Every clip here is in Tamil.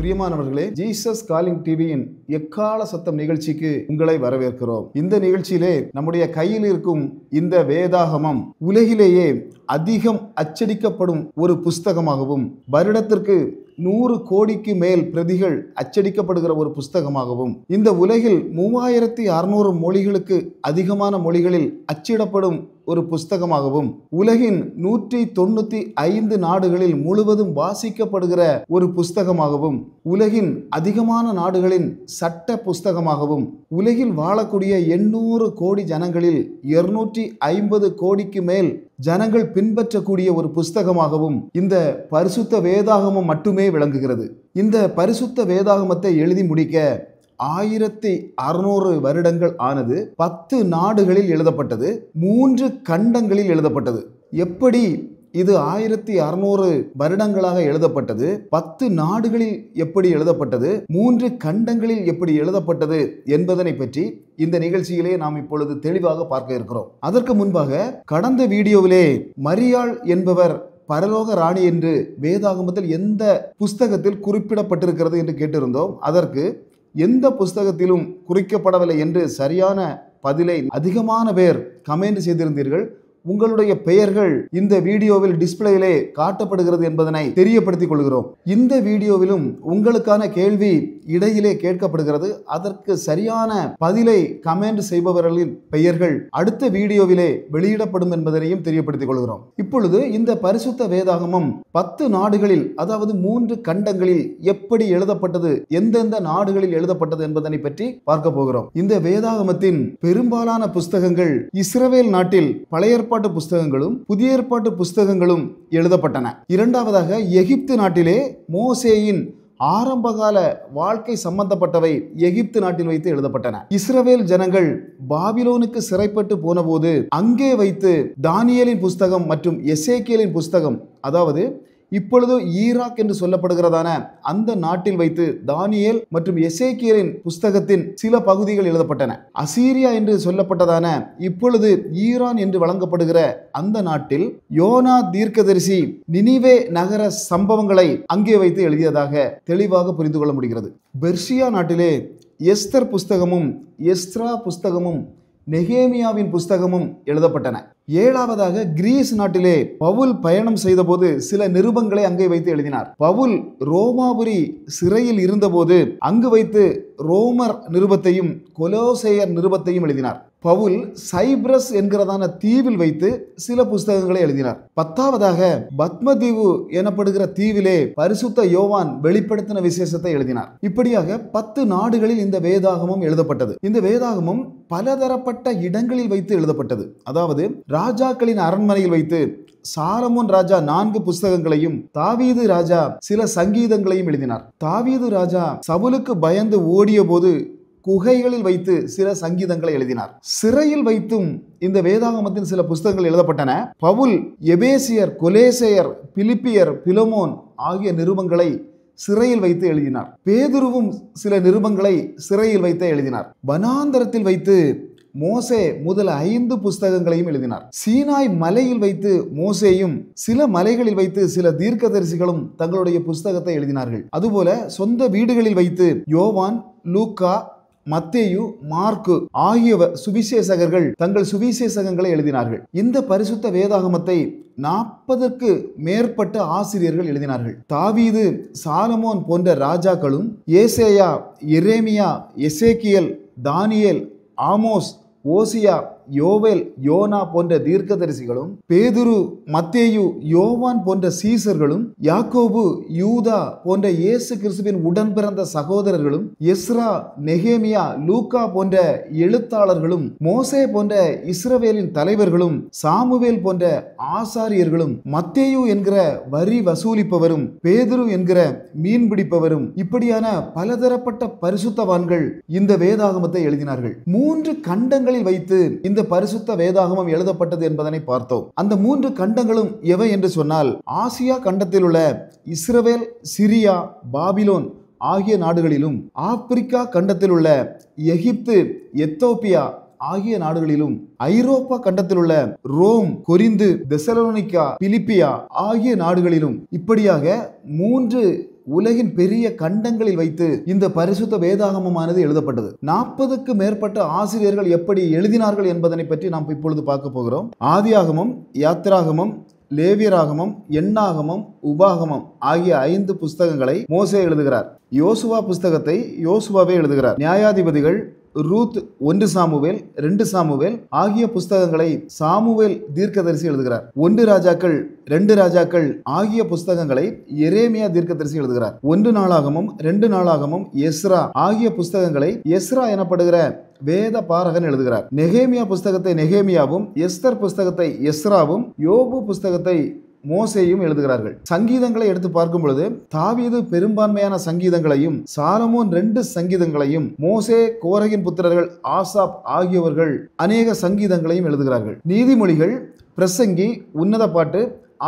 பிரியமானவர்களே, ஜீசஸ் காலிங் டிவியின் எக்கால சத்தம் நிகழ்ச்சிக்கு உங்களை வரவேற்கிறோம். இந்த நிகழ்ச்சியிலே நம்முடைய கையில் இருக்கும் இந்த வேதாகமம் உலகிலேயே அதிகம் அச்சடிக்கப்படும் ஒரு புஸ்தகமாகவும், வருடத்திற்கு 100 கோடிக்கு மேல் பிரதிகள் அச்சடிக்கப்படுகிற ஒரு புஸ்தகமாகவும், இந்த உலகில் 3600 மொழிகளுக்கு அதிகமான மொழிகளில் அச்சிடப்படும் ஒரு புஸ்தகமாகவும், உலகின் 195 நாடுகளில் முழுவதும் வாசிக்கப்படுகிற ஒரு புஸ்தகமாகவும், உலகின் அதிகமான நாடுகளின் சட்ட புஸ்தகமாகவும், உலகில் வாழக்கூடிய 800 கோடி ஜனங்களில் 250 கோடிக்கு மேல் ஜனங்கள் பின்பற்றக்கூடிய ஒரு புஸ்தகமாகவும் இந்த பரிசுத்த வேதாகமம் மட்டுமே விளங்குகிறது. இந்த பரிசுத்த வேதாகமத்தை எழுதி முடிக்க 1600 வருடங்கள் ஆனது. 10 நாடுகளில் எழுதப்பட்டது, 3 கண்டங்களில் எழுதப்பட்டது. எப்படி இது 1600 வருடங்களாக எழுதப்பட்டது, 10 நாடுகளில் எப்படி எழுதப்பட்டது, 3 கண்டங்களில் எப்படி எழுதப்பட்டது என்பதனை பற்றி இந்த நிகழ்ச்சியிலே நாம் இப்பொழுது தெளிவாக பார்க்க இருக்கிறோம். அதற்கு முன்பாக கடந்த வீடியோவிலே மரியாள் என்பவர் பரலோக ராணி என்று வேதாகமத்தில் எந்த புஸ்தகத்தில் குறிப்பிடப்பட்டிருக்கிறது என்று கேட்டிருந்தோம். அதற்கு எந்த புஸ்தகத்திலும் குறிக்கப்படவில்லை என்று சரியான பதிலை அதிகமான பேர் கமெண்ட் செய்திருந்தீர்கள். உங்களுடைய பெயர்கள் இந்த வீடியோவில் டிஸ்பிளேயிலே காட்டப்படுகிறது என்பதனை தெரியப்படுத்திக் கொள்கிறோம். இந்த வீடியோவிலும் உங்களுக்கான கேள்வி இடையிலே கேட்கப்படுகிறது. அதற்கு சரியான பதிலை கமெண்ட் செய்பவர்களின் பெயர்கள் அடுத்த வீடியோவிலே வெளியிடப்படும் என்பதனையும் தெரியப்படுத்திக் கொள்கிறோம். இப்பொழுது இந்த பரிசுத்த வேதாகமம் 10 நாடுகளில், அதாவது 3 கண்டங்களில் எப்படி எழுதப்பட்டது, எந்தெந்த நாடுகளில் எழுதப்பட்டது என்பதனை பற்றி பார்க்க போகிறோம். இந்த வேதாகமத்தின் பெரும்பாலான புஸ்தகங்கள் இஸ்ரவேல் நாட்டில் பழைய ஏற்பாட்டு புஸ்தகங்களும் புதிய ஏற்பாட்டு புஸ்தகங்களும் எழுதப்பட்டன. இரண்டாவதாக எகிப்து நாட்டிலே மோசேயின் ஆரம்பகால வாழ்க்கை சம்பந்தப்பட்டவை எகிப்து நாட்டில் வைத்து எழுதப்பட்டன. இஸ்ரவேல் ஜனங்கள் பாபிலோனுக்கு சிறைப்பட்டு போன போது அங்கே வைத்து தானியேலின் புஸ்தகம் மற்றும் எசேக்கியேலின் புஸ்தகம், அதாவது இப்பொழுது ஈராக் என்று சொல்லப்படுகிறதான அந்த நாட்டில் வைத்து தானியேல் மற்றும் எசேக்கியேலின் புஸ்தகத்தின் சில பகுதிகள் எழுதப்பட்டன. அசீரியா என்று சொல்லப்பட்டதான இப்பொழுது ஈரான் என்று வழங்கப்படுகிற அந்த நாட்டில் யோனா தீர்க்கதரிசி நினிவே நகர சம்பவங்களை அங்கே வைத்து எழுதியதாக தெளிவாக புரிந்து கொள்ள முடிகிறது. பெர்சியா நாட்டிலே எஸ்தர் புஸ்தகமும் எஸ்ரா புஸ்தகமும் நெகேமியாவின் புஸ்தகமும் எழுதப்பட்டன. ஏழாவதாக கிரீஸ் நாட்டிலே பவுல் பயணம் செய்த போது சில நிருபங்களை அங்கே வைத்து எழுதினார். பவுல் ரோமாபுரி சிறையில் இருந்தபோது அங்கு வைத்து ரோமர் நிருபத்தையும் கொலோசேயர் நிருபத்தையும் எழுதினார். பவுல் சைப்ரஸ் என்கிறதான தீவில் வைத்து சில புஸ்தகங்களை எழுதினார். 10ஆவதாக பத்மதீவு எனப்படுகிற தீவிலே பரிசுத்த யோவான் வெளிப்படுத்தின விசேஷத்தை எழுதினார். இப்படியாக 10 நாடுகளில் இந்த வேதாகமம் எழுதப்பட்டது. இந்த வேதாகமம் பலதரப்பட்ட இடங்களில் வைத்து எழுதப்பட்டது. அதாவது ராஜாக்களின் அரண்மனையில் வைத்து சாலமோன் ராஜா 4 புஸ்தகங்களையும், தாவீது ராஜா சில சங்கீதங்களையும் எழுதினார். தாவீது ராஜா சவுலுக்கு பயந்து ஓடிய போது குகைகளில் வைத்து சில சங்கீதங்களை எழுதினார். சிறையில் வைத்தும் இந்த வேதாகமத்தின் சில புஸ்தகங்கள் எழுதப்பட்டன. பவுல் எபேசியர், கொலேசையர், பிலிப்பியர், பிலமோன் ஆகிய நிருபங்களை சிறையில் வைத்து எழுதினார். பேதுருவும் சில நிருபங்களை சிறையில் வைத்து எழுதினார். வனாந்தரத்தில் வைத்து மோசே முதல் 5 புஸ்தகங்களையும் எழுதினார். சீனாய் மலையில் வைத்து மோசேயும், சில மலைகளில் வைத்து சில தீர்க்கதரிசிகளும் தங்களுடைய புஸ்தகத்தை எழுதினார்கள். அதுபோல சொந்த வீடுகளில் வைத்து யோவான், லூக்கா, மத்தேயு, மார்க்கு ஆகிய சுவிசேஷகர்கள் தங்கள் சுவிசேஷகங்களை எழுதினார்கள். இந்த பரிசுத்த வேதாகமத்தை 40க்கு மேற்பட்ட ஆசிரியர்கள் எழுதினார்கள். தாவீது, சாலமோன் போன்ற ராஜாக்களும், ஏசேயா, எரேமியா, எசேக்கியேல், தானியேல், ஆமோஸ், ஓசியா, யோவேல், யோனா போன்ற தீர்க்கதரிசிகளும், பேதுரு, மத்தேயு, யோவான் போன்ற சீசர்களும், யாக்கோபு, யூதா போன்ற இயேசு கிறிஸ்துவின் உடன் பிறந்த சகோதரர்களும், எஸ்ரா, நெகேமியா, லூக்கா போன்ற எழுத்தாளர்களும், மோசே போன்ற இஸ்ரவேலின் தலைவர்களும், சாமுவேல் போன்ற ஆசாரியர்களும், மத்தேயு என்கிற வரி வசூலிப்பவரும், பேதுரு என்கிற மீன் பிடிப்பவரும், இப்படியான பலதரப்பட்ட பரிசுத்தவான்கள் இந்த வேதாகமத்தை எழுதினார்கள். 3 கண்டங்களில் வைத்து இந்த பரிசுத்த வேதாகமம் எழுதப்பட்டது என்பதனை பார்த்தோம். அந்த 3 கண்டங்களும் எவை என்று சொன்னால், ஆசியா கண்டத்தில் உள்ள இஸ்ரவேல், சிரியா, பாபிலோன் ஆகிய நாடுகளிலும், ஆப்பிரிக்கா கண்டத்தில் உள்ள எகிப்து, எத்தோப்பியா ஆகிய நாடுகளிலும், ஐரோப்பா கண்டத்தில் உள்ள ரோம், கொரிந்து, தெசலோனிக்கா, பிலிப்பியா ஆகிய நாடுகளிலும், இப்படியாக 3 உலகின் பெரிய கண்டங்களில் வைத்து இந்த பரிசுத்த வேதாகமமானது எழுதப்பட்டது. 40க்கு மேற்பட்ட ஆசிரியர்கள் எப்படி எழுதினார்கள் என்பதனை பற்றி நாம் இப்பொழுது பார்க்க போகிறோம். ஆதியாகமம், யாத்திராகமம், லேவியராகமம், எண்ணாகமம், உபாகமம் ஆகிய 5 புஸ்தகங்களை மோசே எழுதுகிறார். யோசுவா புஸ்தகத்தை யோசுவாவே எழுதுகிறார். நியாயாதிபதிகள், ரூத், 1 சாமுவேல், 2 சாமுவேல் ஆகிய புஸ்தகங்களை சாமுவேல் தீர்க்கதரிசி எழுதுகிறார். 1 ராஜாக்கள், 2 ராஜாக்கள் ஆகிய புஸ்தகங்களை எரேமியா தீர்க்கதரிசி எழுதுகிறார். 1 நாளாகமம், 2 நாளாகமம், எஸ்ரா ஆகிய புஸ்தகங்களை எஸ்ரா எனப்படுகிற வேத பாரகன் எழுதுகிறார். நெகேமியா புஸ்தகத்தை நெகேமியாவும், எஸ்தர் புஸ்தகத்தை எஸ்ராவும், யோபு புஸ்தகத்தை மோசேயும் எழுதுகிறார்கள். சங்கீதங்களை எடுத்து பார்க்கும் பொழுது தாவீது பெரும்பான்மையான சங்கீதங்களையும், சாலமோன் 2 சங்கீதங்களையும், மோசே, கோரகின் புத்திரர்கள் ஆசாப் ஆகியவர்கள் அநேக சங்கீதங்களையும் எழுதுகிறார்கள். நீதிமொழிகள், பிரசங்கி, உன்னத பாட்டு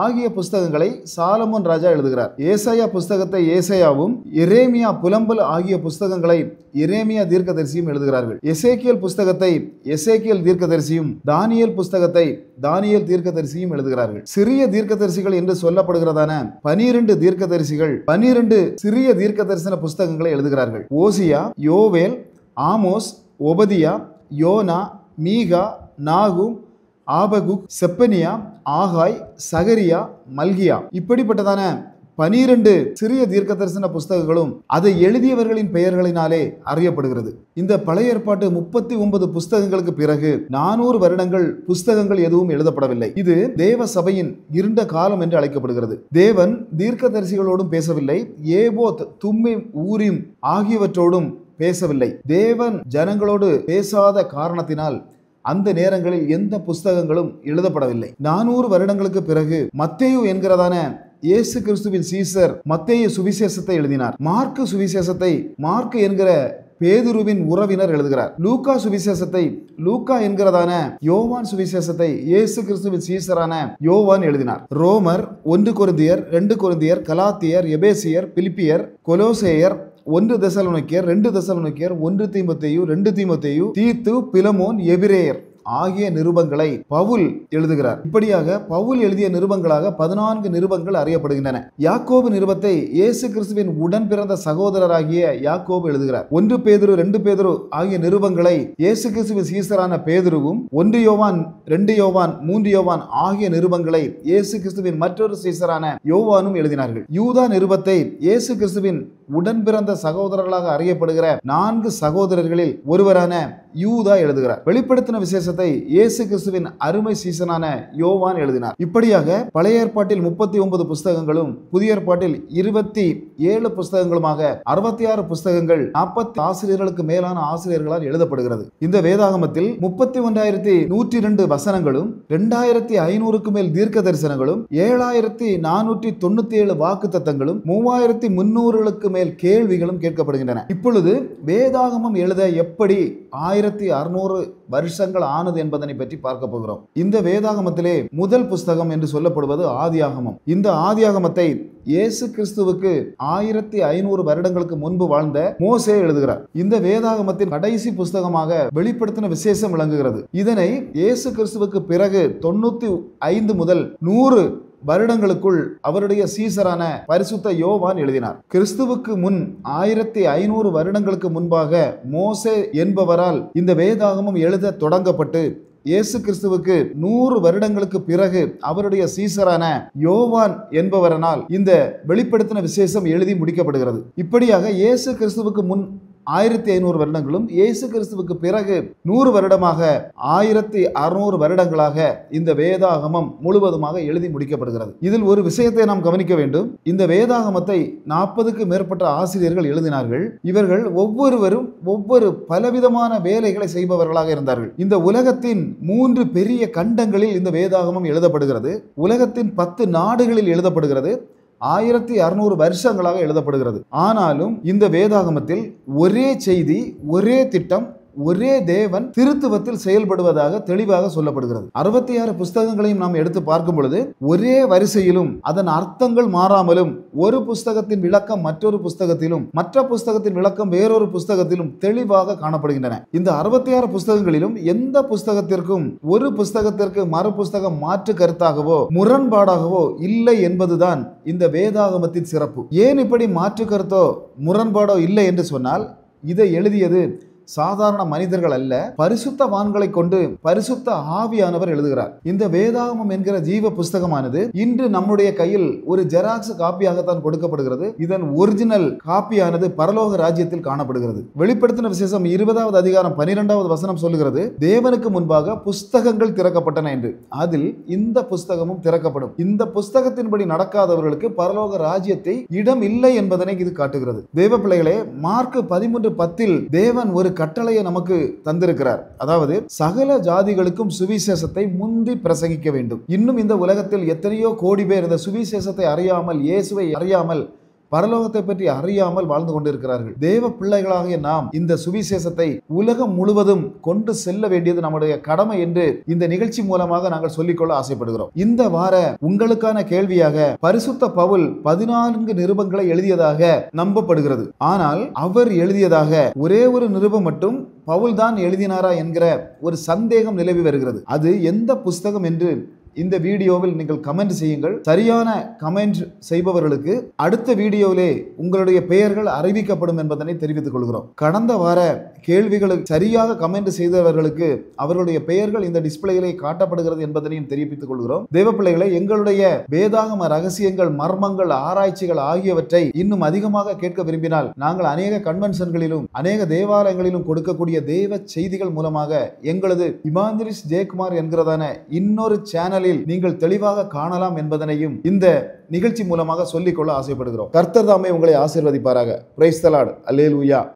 ஆகிய புஸ்தகங்களை சாலமோன் ராஜா எழுதுகிறார். ஏசாயா புஸ்தகத்தை ஏசாயாவும், எரேமியா புலம்பல் ஆகிய புஸ்தகங்களை எரேமியா தீர்க்கதரிசியும் எழுதுகிறார்கள். எசேக்கியேல் புஸ்தகத்தை எசேக்கியேல் தீர்க்கதரிசியும், தானியேல் புஸ்தகத்தை தானியேல் தீர்க்கதரிசியும் எழுதுகிறார்கள். சிறிய தீர்க்கதரிசிகள் என்று சொல்லப்படுகிறதான 12 தீர்க்கதரிசிகள் 12 சிறிய தீர்க்க தரிசன புஸ்தகங்களை எழுதுகிறார்கள். ஓசியா, யோவேல், ஆமோஸ், ஒபதியா, யோனா, மீகா, நாகும், ஆபகுக், செப்பனியா, ஆகாய், சகரியா, மல்கியா இப்படிப்பட்டதான 12 சிறிய தீர்க்க தரிசன புஸ்தகங்களும் அதை எழுதியவர்களின் பெயர்களினாலே அறியப்படுகிறது. இந்த பழைய ஏற்பாட்டு 39 புஸ்தகங்களுக்கு பிறகு 400 வருடங்கள் புஸ்தகங்கள் எதுவும் எழுதப்படவில்லை. இது தேவ சபையின் இருண்ட காலம் என்று அழைக்கப்படுகிறது. தேவன் தீர்க்க தரிசிகளோடும் பேசவில்லை, ஏபோத், தும்மிம், ஊரிம் ஆகியவற்றோடும் பேசவில்லை. தேவன் ஜனங்களோடு பேசாத காரணத்தினால் அந்த நேரங்களில் எந்த புஸ்தகங்களும் எழுதப்படவில்லை. 400 வருடங்களுக்கு பிறகு மத்தேயு என்கிறதான இயேசு கிறிஸ்துவின் சீசர் மத்தேயு சுவிசேஷத்தை எழுதினார். மார்க்கு சுவிசேஷத்தை மார்க்கு என்கிற பேதுருவின் உறவினர் எழுதுகிறார். லூக்கா சுவிசேஷத்தை லூக்கா என்கிறதான யோவான் சுவிசேஷத்தை இயேசு கிறிஸ்துவின் சீசரான யோவான் எழுதினார். ரோமர், 1 கொரிந்தியர், 2 கொரிந்தியர், கலாத்தியர், எபேசியர், பிலிப்பியர், கொலோசேயர், 1 தெசலோனிக்கேயர், 2 தெசலோனிக்கேயர், 1 தீமோத்தேயு, 2 தீமோத்தேயு, தீத்து, பிலமோன், எபிரேயர் ஆகிய நிருபங்களை பவுல் எழுதுகிறார். இப்படியாக பவுல் எழுதிய நிருபங்களாக 14 நிருபங்கள் அறியப்படுகின்றன. யாக்கோபு நிருபத்தை இயேசு கிறிஸ்துவின் உடன் பிறந்த சகோதரராகிய யாக்கோபு எழுதுகிறார். 1 பேதுரு, 2 பேதுரு ஆகிய நிருபங்களை இயேசு கிறிஸ்துவின் சீசரான பேதுருவும், 1 யோவான், 2 யோவான், 3 யோவான் ஆகிய நிருபங்களை இயேசு கிறிஸ்துவின் மற்றொரு சீசரான யோவானும் எழுதினார்கள். யூதா நிருபத்தை இயேசு கிறிஸ்துவின் உடன் பிறந்த சகோதரர்களாக அறியப்படுகிற 4 சகோதரர்களில் ஒருவரான யூதா எழுதுகிறார். வெளிப்படுத்தின விசேஷத்தை இயேசு கிறிஸ்துவின் அருமை சீசனான யோவான் எழுதினார். இப்படியாக பழைய ஏற்பாட்டில் 39 புஸ்தகங்களும், புதிய ஏற்பாட்டில் 27 புஸ்தகங்களுமாக 66 புஸ்தகங்கள் 40 ஆசிரியர்களுக்கு மேலான ஆசிரியர்களால் எழுதப்படுகிறது. இந்த வேதாகமத்தில் 31,102 வசனங்களும், 2,500க்கு மேல் தீர்க்க தரிசனங்களும், 7,497 வாக்கு தத்தங்களும், 3,300க்கு மேல் கேள்விகளும் கேட்கப்படுகின்றன. இப்பொழுது வேதாகமம் எழுத எப்படி 1600 வருஷங்கள் ஆனது என்பதனை பற்றி பார்க்க போகிறோம். இந்த வேதாகமத்திலே முதல் புஸ்தகம் என்று சொல்லப்படுவது ஆதியாகமம். இந்த ஆதியாகமத்தை இயேசு கிறிஸ்துவுக்கு 1500 வருடங்களுக்கு முன்பு வாழ்ந்த மோசே எழுதுகிறார். இந்த வேதாகமத்தின் கடைசி புஸ்தகமாக வெளிப்படுத்தின விசேஷம் விளங்குகிறது. இதனை இயேசு கிறிஸ்துவுக்கு பிறகு 95 முதல் 100 வருடங்களுக்குள் அவருடைய சீசரான பரிசுத்த யோவான் எழுதினார். கிறிஸ்துவுக்கு முன் 1500 வருடங்களுக்கு முன்பாக மோசே என்பவரால் இந்த வேதாகமம் எழுத தொடங்கப்பட்டு இயேசு கிறிஸ்துவுக்கு 100 வருடங்களுக்கு பிறகு அவருடைய சீசரான யோவான் என்பவரனால் இந்த வெளிப்படுத்தின விசேஷம் எழுதி முடிக்கப்படுகிறது. இப்படியாக இயேசு கிறிஸ்துவுக்கு முன் 1500 வருடங்களும், இயேசு கிறிஸ்துவுக்கு பிறகு 100 வருடமாக 1600 வருடங்களாக இந்த வேதாகமம் முழுவதுமாக எழுதி முடிக்கப்படுகிறது. இதில் ஒரு விஷயத்தை நாம் கவனிக்க வேண்டும். இந்த வேதாகமத்தை 40க்கு மேற்பட்ட ஆசிரியர்கள் எழுதினார்கள். இவர்கள் ஒவ்வொருவரும் ஒவ்வொரு பலவிதமான வேலைகளை செய்பவர்களாக இருந்தார்கள். இந்த உலகத்தின் 3 பெரிய கண்டங்களில் இந்த வேதாகமம் எழுதப்படுகிறது. உலகத்தின் 10 நாடுகளில் எழுதப்படுகிறது. 1600 வருஷங்களாக எழுதப்படுகிறது. ஆனாலும் இந்த வேதாகமத்தில் ஒரே செய்தி, ஒரே திட்டம், ஒரே தேவன் திருத்துவத்தில் செயல்படுவதாக தெளிவாக சொல்லப்படுகிறது. 66 புஸ்தகங்களையும் நாம் எடுத்து பார்க்கும் பொழுது ஒரே வரிசையிலும் அதன் அர்த்தங்கள் மாறாமலும் ஒரு புஸ்தகத்தின் விளக்கம் மற்றொரு புஸ்தகத்திலும் மற்ற புஸ்தகத்தின் விளக்கம் வேறொரு புஸ்தகத்திலும் தெளிவாக காணப்படுகின்றன. இந்த 66 புஸ்தகங்களிலும் எந்த புஸ்தகத்திற்கும் ஒரு புஸ்தகத்திற்கு மறு புஸ்தகம் மாற்று கருத்தாகவோ முரண்பாடாகவோ இல்லை என்பதுதான் இந்த வேதாகமத்தின் சிறப்பு. ஏன் இப்படி மாற்று கருத்தோ முரண்பாடோ இல்லை என்று சொன்னால், இதை எழுதியது சாதாரண மனிதர்கள் அல்ல, பரிசுத்தவான்களை கொண்டு பரிசுத்த ஆவியானவர் எழுதுகிறார். இந்த வேதாகமம் என்கிற ஜீவ புஸ்தகமானது இன்று நம்முடைய கையில் ஒரு ஜெராக்ஸ் காப்பியாகத்தான் கொடுக்கப்படுகிறது. இதன் ஒரிஜினல் காப்பியானது பரலோக ராஜ்யத்தில் காணப்படுகிறது. வெளிப்படுத்தின விசேஷம் 20வது அதிகாரம் 12வது வசனம் சொல்லுகிறது, தேவனுக்கு முன்பாக புஸ்தகங்கள் திறக்கப்பட்டன என்று. அதில் இந்த புஸ்தகமும் திறக்கப்படும். இந்த புஸ்தகத்தின்படி நடக்காதவர்களுக்கு பரலோக ராஜ்யத்தை இடம் இல்லை என்பதனை இது காட்டுகிறது. தேவ பிள்ளைகளே, மார்க் 13:10 தேவன் ஒரு கட்டளையை நமக்கு தந்திருக்கிறார். அதாவது சகல ஜாதிகளுக்கும் சுவிசேஷத்தை முந்தி பிரசங்கிக்க வேண்டும். இன்னும் இந்த உலகத்தில் எத்தனையோ கோடி பேர் இந்த சுவிசேஷத்தை அறியாமல், இயேசுவை அறியாமல், பரலோகத்தை பற்றி அறியாமல் வாழ்ந்து கொண்டிருக்கிறார்கள். தேவ பிள்ளைகளாகிய நாம் இந்த சுவிசேஷத்தை உலகம் முழுவதும் கொண்டு செல்ல வேண்டியது நம்முடைய கடமை என்று இந்த நிகழ்ச்சி மூலமாக நாங்கள் சொல்லிக்கொள்ள ஆசைப்படுகிறோம். இந்த வார உங்களுக்கான கேள்வியாக, பரிசுத்த பவுல் 14 நிருபங்களை எழுதியதாக நம்பப்படுகிறது. ஆனால் அவர் எழுதியதாக ஒரே ஒரு நிருபம் மட்டும் பவுல் தான் எழுதினாரா என்கிற ஒரு சந்தேகம் நிலவி வருகிறது. அது எந்த புஸ்தகம் என்று இந்த வீடியோவில் நீங்கள் கமெண்ட் செய்யுங்கள். சரியான கமெண்ட் செய்பவர்களுக்கு அடுத்த வீடியோவிலே உங்களுடைய பெயர்கள் அறிவிக்கப்படும் என்பதனை தெரிவித்துக் கொள்கிறோம். கடந்த வார கேள்விகளுக்கு சரியாக கமெண்ட் செய்தவர்களுக்கு அவர்களுடைய பெயர்கள் இந்த டிஸ்பிளேயிலே காட்டப்படுகிறது என்பதனையும் தெரிவித்துக் கொள்கிறோம். தேவ பிள்ளைகளை, எங்களுடைய வேதாகம ரகசியங்கள், மர்மங்கள், ஆராய்ச்சிகள் ஆகியவற்றை இன்னும் அதிகமாக கேட்க விரும்பினால் நாங்கள் அநேக கன்வென்ஷன்களிலும் அநேக தேவாலயங்களிலும் கொடுக்கக்கூடிய தேவ செய்திகள் மூலமாக எங்களது இவாஞ்சலிஸ்ட் ஜெயக்குமார் என்கிறதான இன்னொரு சேனலில் நீங்கள் தெளிவாக காணலாம் என்பதனையும் இந்த நிகழ்ச்சி மூலமாக சொல்லிக்கொள்ள ஆசைப்படுகிறோம். கர்த்தர் தாமே உங்களை ஆசீர்வதிப்பாராக. Praise the Lord. அல்லேலூயா.